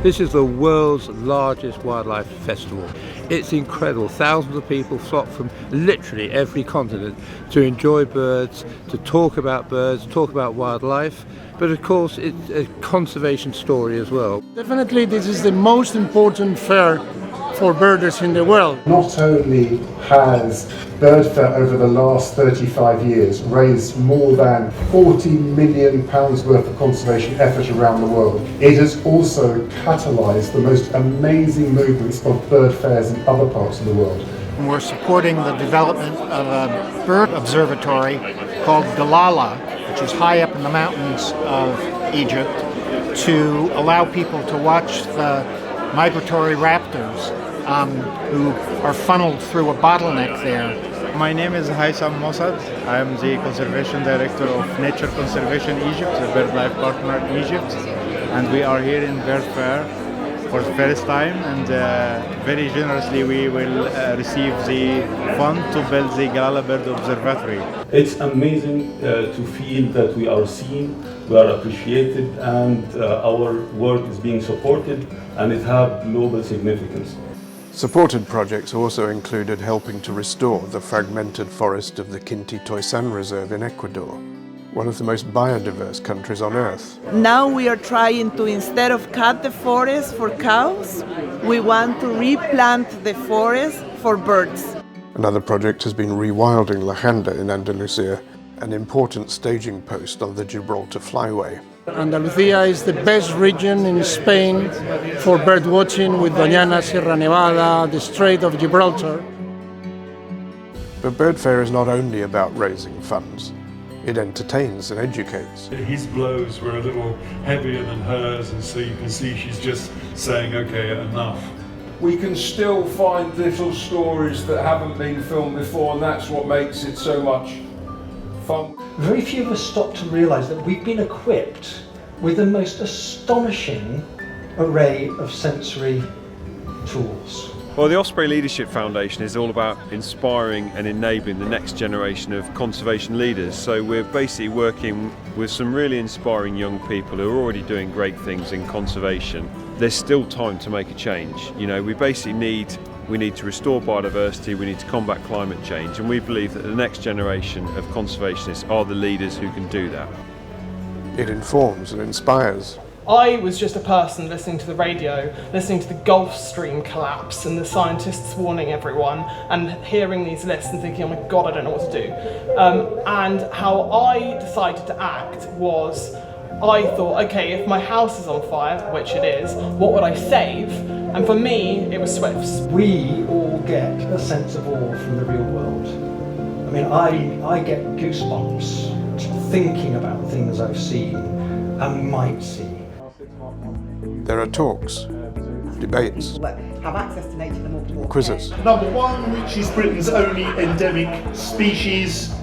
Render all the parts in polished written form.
This is the world's largest wildlife festival. It's incredible. Thousands of people flock from literally every continent to enjoy birds, to talk about birds, talk about wildlife. But of course, it's a conservation story as well. Definitely, this is the most important fair for birders in the world. Not only has BirdFair over the last 35 years raised more than £40 million worth of conservation effort around the world, it has also catalysed the most amazing movements of bird fairs in other parts of the world. We're supporting the development of a bird observatory called Galala, which is high up in the mountains of Egypt, to allow people to watch the migratory raptors who are funneled through a bottleneck there. My name is Haitham Mossad. I am the Conservation Director of Nature Conservation Egypt, the BirdLife partner in Egypt. And we are here in BirdFair for the first time, and very generously we will receive the fund to build the Galala Bird Observatory. It's amazing to feel that we are seen, we are appreciated, and our work is being supported, and it has global significance. Supported projects also included helping to restore the fragmented forest of the Quinti Toisan Reserve in Ecuador, one of the most biodiverse countries on Earth. Now we are trying to, instead of cut the forest for cows, we want to replant the forest for birds. Another project has been rewilding La Janda in Andalusia, an important staging post on the Gibraltar flyway. Andalusia is the best region in Spain for bird watching, with Doñana, Sierra Nevada, the Strait of Gibraltar. But BirdFair is not only about raising funds. It entertains and educates. His blows were a little heavier than hers, and so you can see she's just saying, okay, enough. We can still find little stories that haven't been filmed before, and that's what makes it so much fun. Very few of us stop to realise that we've been equipped with the most astonishing array of sensory tools. Well, the Osprey Leadership Foundation is all about inspiring and enabling the next generation of conservation leaders. So we're basically working with some really inspiring young people who are already doing great things in conservation. There's still time to make a change. You know, we basically need to restore biodiversity, we need to combat climate change, and we believe that the next generation of conservationists are the leaders who can do that. It informs and inspires. I was just a person listening to the radio, listening to the Gulf Stream collapse and the scientists warning everyone, and hearing these lists and thinking, oh my God, I don't know what to do. And how I decided to act was, I thought, okay, if my house is on fire, which it is, what would I save? And for me, it was swifts. We all get a sense of awe from the real world. I mean, I get goosebumps thinking about things I've seen and might see. There are talks, debates, have access to nature and quizzes. Number one, which is Britain's only endemic species,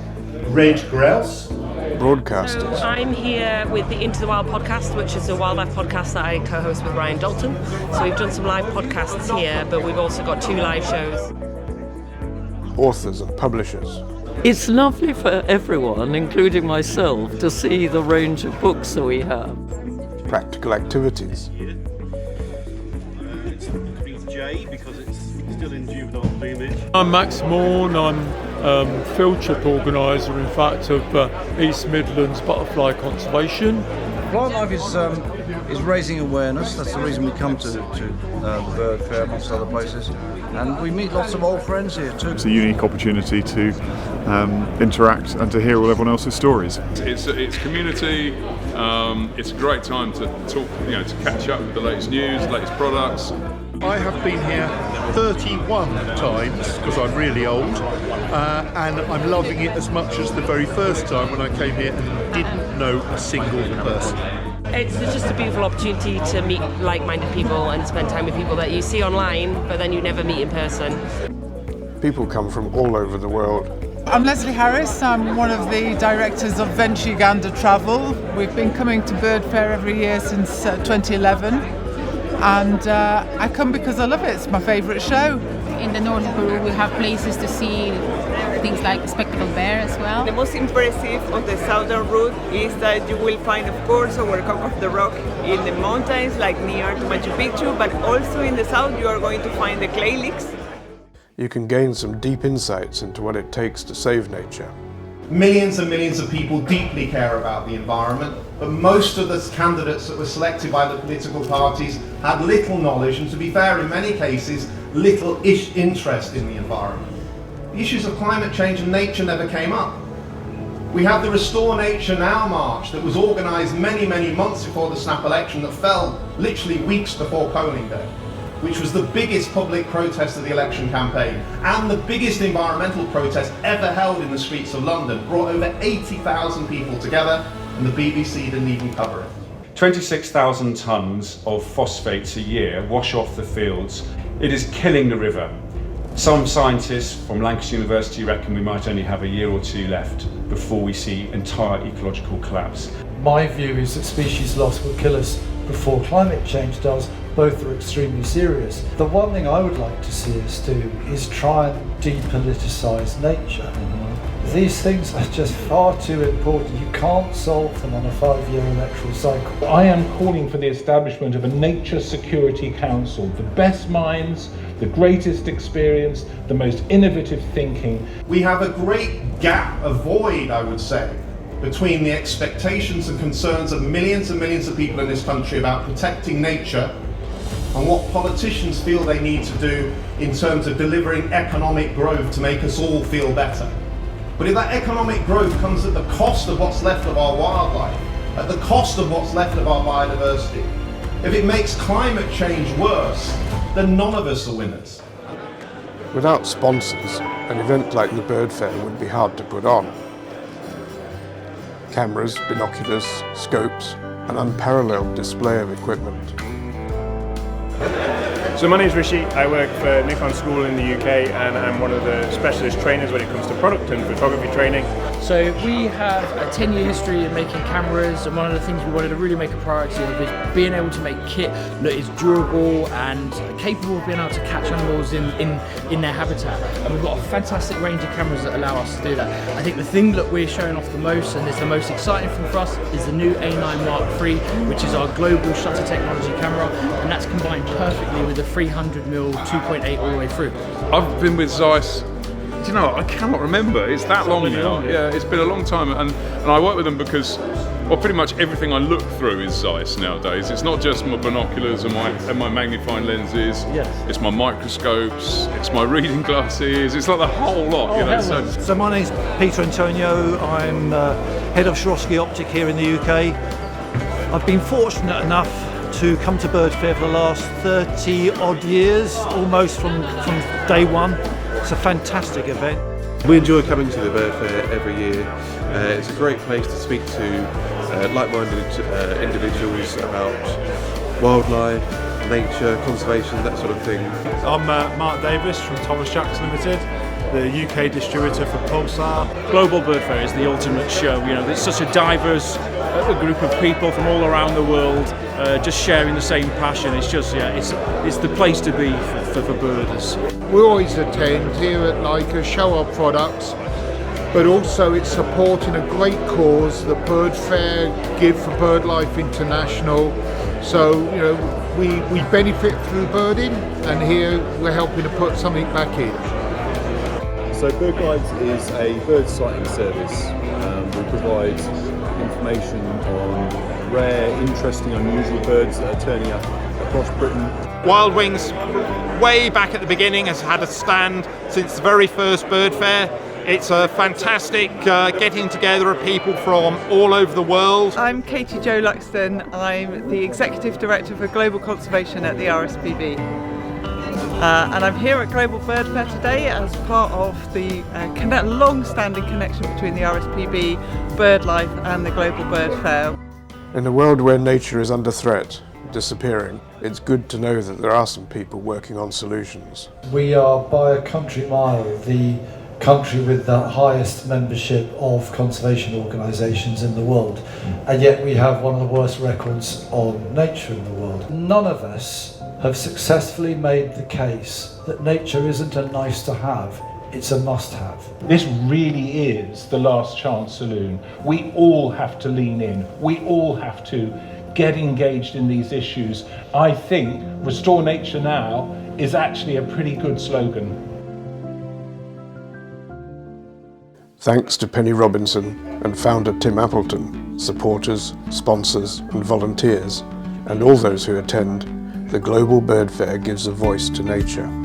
red grouse. Broadcasters. So I'm here with the Into the Wild podcast, which is a wildlife podcast that I co-host with Ryan Dalton. So we've done some live podcasts here, but we've also got 2 live shows. Authors and publishers. It's lovely for everyone, including myself, to see the range of books that we have. Practical activities. It's J because it's still in juvenile plumage. I'm Max Morn. I'm field trip organiser, in fact, of East Midlands Butterfly Conservation. Wildlife is raising awareness. That's the reason we come to the Bird Fair amongst other places, and we meet lots of old friends here too. It's a unique opportunity to interact and to hear all everyone else's stories. It's community. It's a great time to talk, to catch up with the latest news, latest products. I have been here 31 times because I'm really old, and I'm loving it as much as the very first time when I came here and didn't know a single person. It's just a beautiful opportunity to meet like-minded people and spend time with people that you see online, but then you never meet in person. People come from all over the world. I'm Leslie Harris. I'm one of the directors of Venture Uganda Travel. We've been coming to BirdFair every year since 2011. And I come because I love it. It's my favourite show. In the North of Peru we have places to see things like spectacled bear as well. The most impressive of the southern route is that you will find, of course, our Cock of the Rock in the mountains, like near to Machu Picchu, but also in the south you are going to find the clay licks. You can gain some deep insights into what it takes to save nature. Millions and millions of people deeply care about the environment, but most of the candidates that were selected by the political parties had little knowledge and, to be fair, in many cases, little-ish interest in the environment. The issues of climate change and nature never came up. We have the Restore Nature Now march that was organised many, many months before the snap election that fell literally weeks before polling day, which was the biggest public protest of the election campaign and the biggest environmental protest ever held in the streets of London, brought over 80,000 people together, and the BBC didn't even cover it. 26,000 tonnes of phosphates a year wash off the fields. It is killing the river. Some scientists from Lancashire University reckon we might only have a year or two left before we see entire ecological collapse. My view is that species loss will kill us before climate change does. Both are extremely serious. The one thing I would like to see us do is try and depoliticise nature. These things are just far too important. You can't solve them on a 5-year electoral cycle. I am calling for the establishment of a Nature Security Council. The best minds, the greatest experience, the most innovative thinking. We have a great gap, a void, I would say, between the expectations and concerns of millions and millions of people in this country about protecting nature and what politicians feel they need to do in terms of delivering economic growth to make us all feel better. But if that economic growth comes at the cost of what's left of our wildlife, at the cost of what's left of our biodiversity, if it makes climate change worse, then none of us are winners. Without sponsors, an event like the Bird Fair would be hard to put on. Cameras, binoculars, scopes, an unparalleled display of equipment. So my name is Rishi, I work for Nikon School in the UK and I'm one of the specialist trainers when it comes to product and photography training. So we have a 10-year history of making cameras, and one of the things we wanted to really make a priority of is being able to make kit that is durable and capable of being able to catch animals in their habitat. And we've got a fantastic range of cameras that allow us to do that. I think the thing that we're showing off the most and is the most exciting thing for us is the new A9 Mark III, which is our global shutter technology camera, and that's combined perfectly with the 300mm 2.8 all the way through. I've been with Zeiss, do you know, I cannot remember, it's that long now. Yeah, it's been a long time, and I work with them because, well, pretty much everything I look through is Zeiss nowadays. It's not just my binoculars and my magnifying lenses, it's my microscopes, it's my reading glasses, it's like the whole lot, you know. So my name's Peter Antonio, I'm head of Swarovski Optic here in the UK. I've been fortunate enough to come to Bird Fair for the last 30 odd years, almost from day one. It's a fantastic event. We enjoy coming to the Bird Fair every year. It's a great place to speak to like-minded individuals about wildlife, nature, conservation, that sort of thing. I'm Mark Davis from Thomas Jacks Limited, the UK distributor for Pulsar. Global BirdFair is the ultimate show. You know, it's such a diverse group of people from all around the world, just sharing the same passion. It's just, it's the place to be for birders. We always attend here at Leica, show our products, but also it's supporting a great cause that Bird Fair give for BirdLife International. So, you know, we benefit through birding, and here we're helping to put something back in. So Bird Guides is a bird sighting service. We provide information on rare, interesting, unusual birds that are turning up across Britain. Wild Wings, way back at the beginning, has had a stand since the very first Bird Fair. It's a fantastic getting together of people from all over the world. I'm Katie Jo Luxton. I'm the Executive Director for Global Conservation at the RSPB. And I'm here at Global Bird Fair today as part of the long-standing connection between the RSPB, BirdLife and the Global Bird Fair. In a world where nature is under threat, disappearing, it's good to know that there are some people working on solutions. We are by a country mile the country with the highest membership of conservation organisations in the world, and yet we have one of the worst records on nature in the world. None of us have successfully made the case that nature isn't a nice to have, it's a must-have. This really is the last chance saloon. We all have to lean in. We all have to get engaged in these issues. I think Restore Nature Now is actually a pretty good slogan. Thanks to Penny Robinson and founder Tim Appleton, supporters, sponsors and volunteers, and all those who attend, the Global Bird Fair gives a voice to nature.